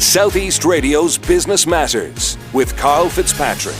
South East Radio's Business Matters with Karl Fitzpatrick.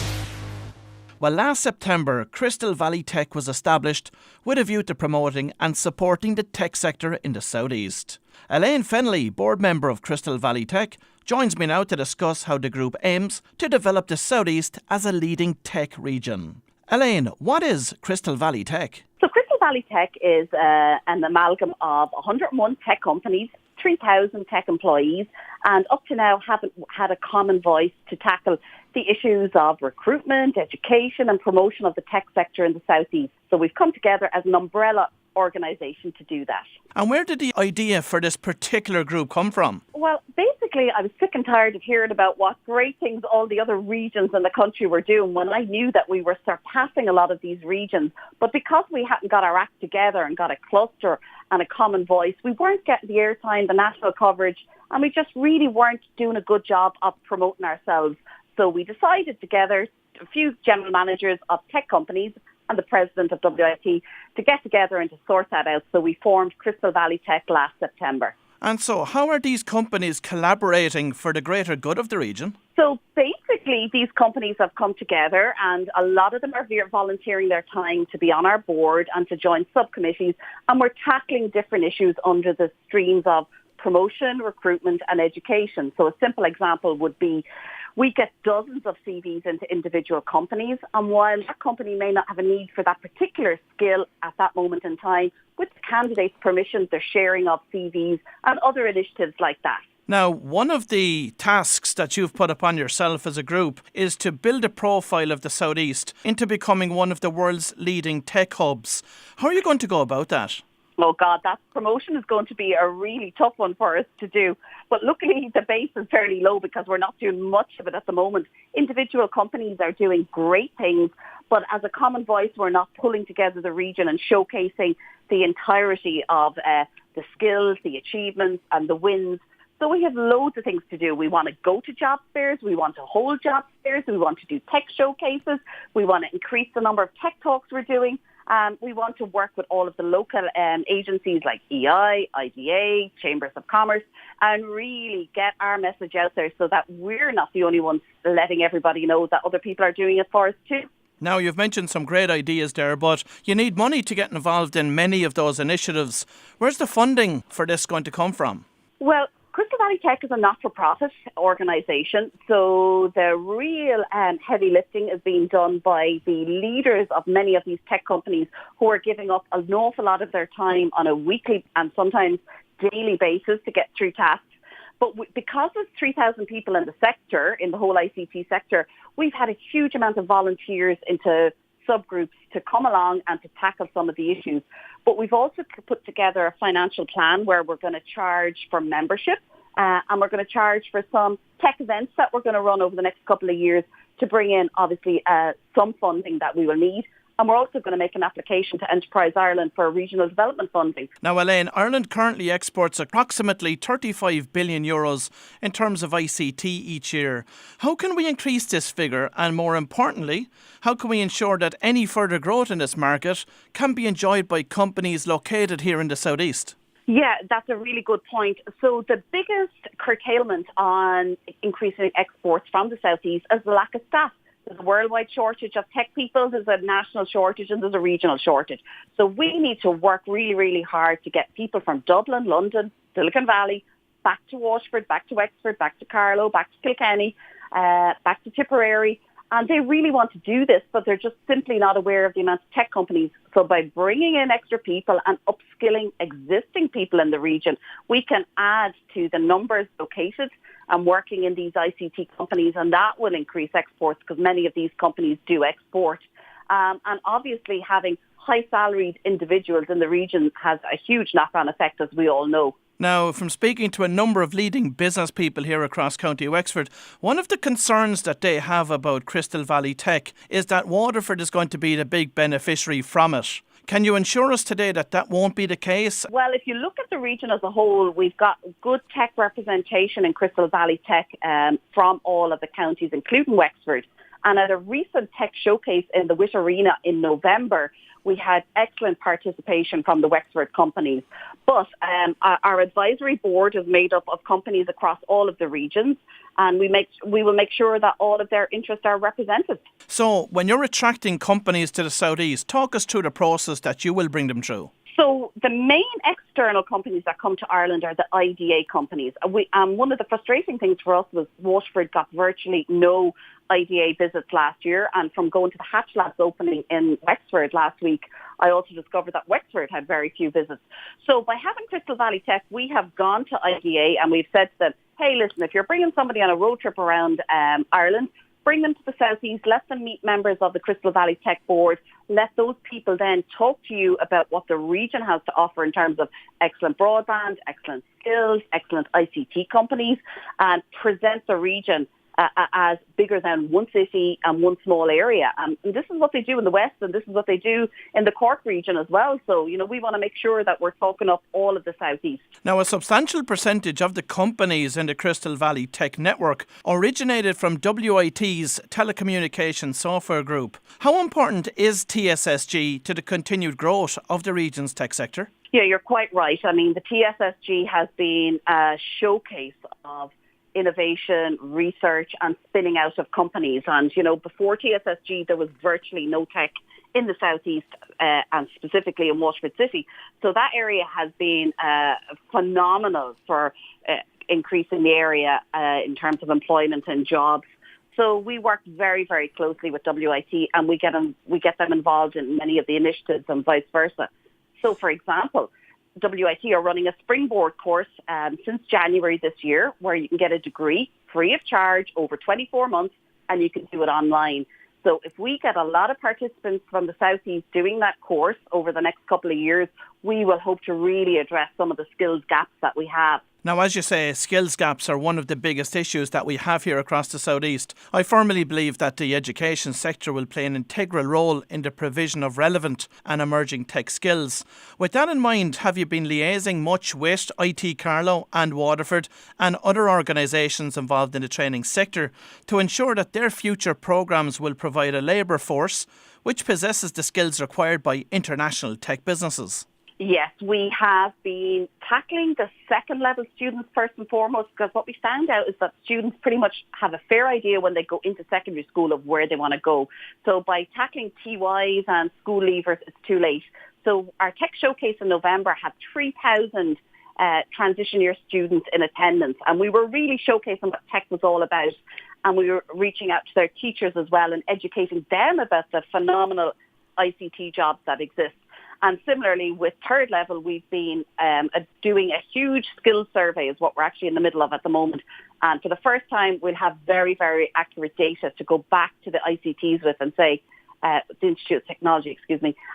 Well, last September, Crystal Valley Tech was established with a view to promoting and supporting the tech sector in the South East. Elaine Fennelly, board member of Crystal Valley Tech, joins me now to discuss how the group aims to develop the South East as a leading tech region. Elaine, what is Crystal Valley Tech? So Crystal Valley Tech is an amalgam of 101 tech companies, 3,000 tech employees, and up to now haven't had a common voice to tackle the issues of recruitment, education and promotion of the tech sector in the South East. So we've come together as an umbrella organisation to do that. And where did the idea for this particular group come from? Well, basically, I was sick and tired of hearing about what great things all the other regions in the country were doing when I knew that we were surpassing a lot of these regions. But because we hadn't got our act together and got a cluster and a common voice, we weren't getting the airtime, the national coverage, and we just really weren't doing a good job of promoting ourselves. So we decided together, a few general managers of tech companies and the president of WIT, to get together and to sort that out. So we formed Crystal Valley Tech last September. And so how are these companies collaborating for the greater good of the region? So basically, these companies have come together and a lot of them are volunteering their time to be on our board and to join subcommittees. And we're tackling different issues under the streams of promotion, recruitment and education. So a simple example would be we get dozens of CVs into individual companies, and while that company may not have a need for that particular skill at that moment in time, with the candidate's permission, they're sharing of CVs and other initiatives like that. Now, one of the tasks that you've put upon yourself as a group is to build a profile of the South East into becoming one of the world's leading tech hubs. How are you going to go about that? Oh God, that promotion is going to be a really tough one for us to do. But luckily the base is fairly low because we're not doing much of it at the moment. Individual companies are doing great things, but as a common voice, we're not pulling together the region and showcasing the entirety of the skills, the achievements and the wins. So we have loads of things to do. We want to go to job fairs. We want to hold job fairs. We want to do tech showcases. We want to increase the number of tech talks we're doing. We want to work with all of the local agencies like EI, IDA, Chambers of Commerce, and really get our message out there so that we're not the only ones letting everybody know that other people are doing it for us too. Now, you've mentioned some great ideas there, but you need money to get involved in many of those initiatives. Where's the funding for this going to come from? Well, Crystal Valley Tech is a not-for-profit organisation, so the real heavy lifting is being done by the leaders of many of these tech companies who are giving up an awful lot of their time on a weekly and sometimes daily basis to get through tasks. But because there's 3,000 people in the sector, in the whole ICT sector, we've had a huge amount of volunteers into subgroups to come along and to tackle some of the issues. But we've also put together a financial plan where we're going to charge for membership and we're going to charge for some tech events that we're going to run over the next couple of years to bring in, obviously, some funding that we will need. And we're also going to make an application to Enterprise Ireland for regional development funding. Now, Elaine, Ireland currently exports approximately 35 billion euros in terms of ICT each year. How can we increase this figure? And more importantly, how can we ensure that any further growth in this market can be enjoyed by companies located here in the South East? Yeah, that's a really good point. So the biggest curtailment on increasing exports from the South East is the lack of staff. There's a worldwide shortage of tech people, there's a national shortage and there's a regional shortage. So we need to work really, really hard to get people from Dublin, London, Silicon Valley, back to Waterford, back to Wexford, back to Carlow, back to Kilkenny, back to Tipperary. And they really want to do this, but they're just simply not aware of the amount of tech companies. So by bringing in extra people and upskilling existing people in the region, we can add to the numbers located and working in these ICT companies, and that will increase exports because many of these companies do export. And obviously having high salaried individuals in the region has a huge knock-on effect, as we all know. Now, from speaking to a number of leading business people here across County Wexford, one of the concerns that they have about Crystal Valley Tech is that Waterford is going to be the big beneficiary from it. Can you assure us today that that won't be the case? Well, if you look at the region as a whole, we've got good tech representation in Crystal Valley Tech from all of the counties, including Wexford. And at a recent tech showcase in the Witt Arena in November, We had excellent participation from the Wexford companies. But our advisory board is made up of companies across all of the regions, and we will make sure that all of their interests are represented. So when you're attracting companies to the Southeast, talk us through the process that you will bring them through. So the main external companies that come to Ireland are the IDA companies. One of the frustrating things for us was Waterford got virtually no IDA visits last year, and from going to the Hatch Labs opening in Wexford last week, I also discovered that Wexford had very few visits. So by having Crystal Valley Tech, we have gone to IDA and we've said to them, hey, listen, if you're bringing somebody on a road trip around Ireland, bring them to the Southeast, let them meet members of the Crystal Valley Tech Board, let those people then talk to you about what the region has to offer in terms of excellent broadband, excellent skills, excellent ICT companies, and present the region as bigger than one city and one small area. And this is what they do in the West, and this is what they do in the Cork region as well. So, we want to make sure that we're talking up all of the Southeast. Now, a substantial percentage of the companies in the Crystal Valley Tech Network originated from WIT's telecommunications software group. How important is TSSG to the continued growth of the region's tech sector? Yeah, you're quite right. I mean, the TSSG has been a showcase of innovation, research and spinning out of companies. And, before TSSG, there was virtually no tech in the Southeast and specifically in Waterford City. So that area has been phenomenal for increasing the area in terms of employment and jobs. So we work very, very closely with WIT and we get them involved in many of the initiatives and vice versa. So, for example, WIT are running a springboard course since January this year where you can get a degree free of charge over 24 months and you can do it online. So if we get a lot of participants from the Southeast doing that course over the next couple of years, we will hope to really address some of the skills gaps that we have. Now, as you say, skills gaps are one of the biggest issues that we have here across the Southeast. I firmly believe that the education sector will play an integral role in the provision of relevant and emerging tech skills. With that in mind, have you been liaising much with IT Carlow and Waterford and other organisations involved in the training sector to ensure that their future programmes will provide a labour force which possesses the skills required by international tech businesses? Yes, we have been tackling the second level students first and foremost, because what we found out is that students pretty much have a fair idea when they go into secondary school of where they want to go. So by tackling TYs and school leavers, it's too late. So our Tech Showcase in November had 3,000 transition year students in attendance, and we were really showcasing what tech was all about, and we were reaching out to their teachers as well and educating them about the phenomenal ICT jobs that exist. And similarly, with third level, we've been doing a huge skills survey is what we're actually in the middle of at the moment. And for the first time, we'll have very, very accurate data to go back to the ICTs with and say, the Institute of Technology,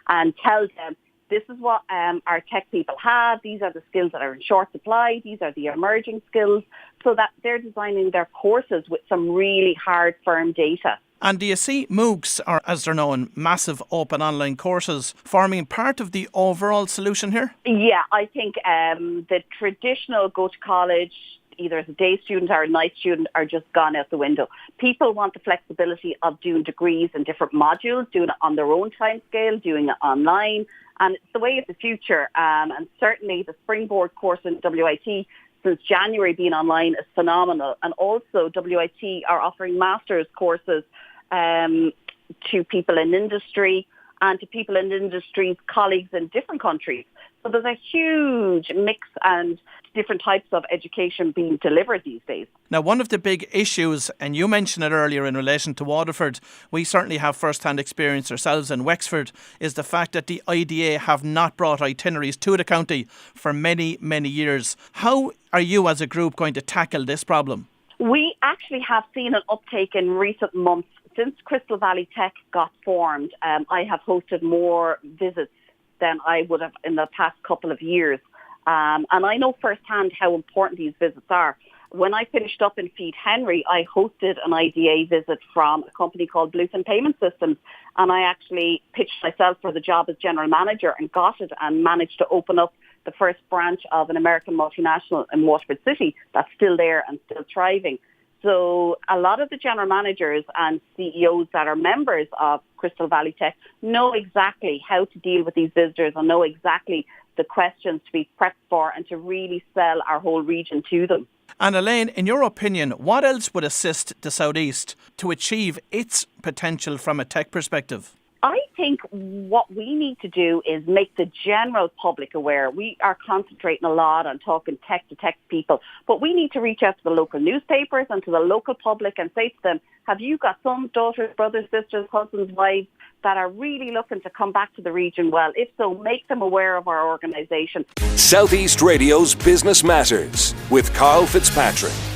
and tell them this is what our tech people have. These are the skills that are in short supply. These are the emerging skills, so that they're designing their courses with some really hard, firm data. And do you see MOOCs, or as they're known, massive open online courses, forming part of the overall solution here? Yeah, I think the traditional go to college, either as a day student or a night student, are just gone out the window. People want the flexibility of doing degrees in different modules, doing it on their own time scale, doing it online. And it's the way of the future. And certainly the Springboard course in WIT since January being online is phenomenal. And also WIT are offering master's courses to people in industry and to people in industry's colleagues in different countries. So there's a huge mix and different types of education being delivered these days. Now, one of the big issues, and you mentioned it earlier in relation to Waterford, we certainly have first-hand experience ourselves in Wexford, is the fact that the IDA have not brought itineraries to the county for many, many years. How are you as a group going to tackle this problem? We actually have seen an uptake in recent months. Since Crystal Valley Tech got formed, I have hosted more visits than I would have in the past couple of years. And I know firsthand how important these visits are. When I finished up in Feed Henry, I hosted an IDA visit from a company called Bluefin Payment Systems, and I actually pitched myself for the job as general manager and got it and managed to open up the first branch of an American multinational in Waterford City that's still there and still thriving. So a lot of the general managers and CEOs that are members of Crystal Valley Tech know exactly how to deal with these visitors and know exactly the questions to be prepped for and to really sell our whole region to them. And Elaine, in your opinion, what else would assist the South East to achieve its potential from a tech perspective? I think what we need to do is make the general public aware. We are concentrating a lot on talking tech to tech people, but we need to reach out to the local newspapers and to the local public and say to them, have you got sons, daughters, brothers, sisters, husbands, wives that are really looking to come back to the region? Well, if so, make them aware of our organisation. Southeast Radio's Business Matters with Karl Fitzpatrick.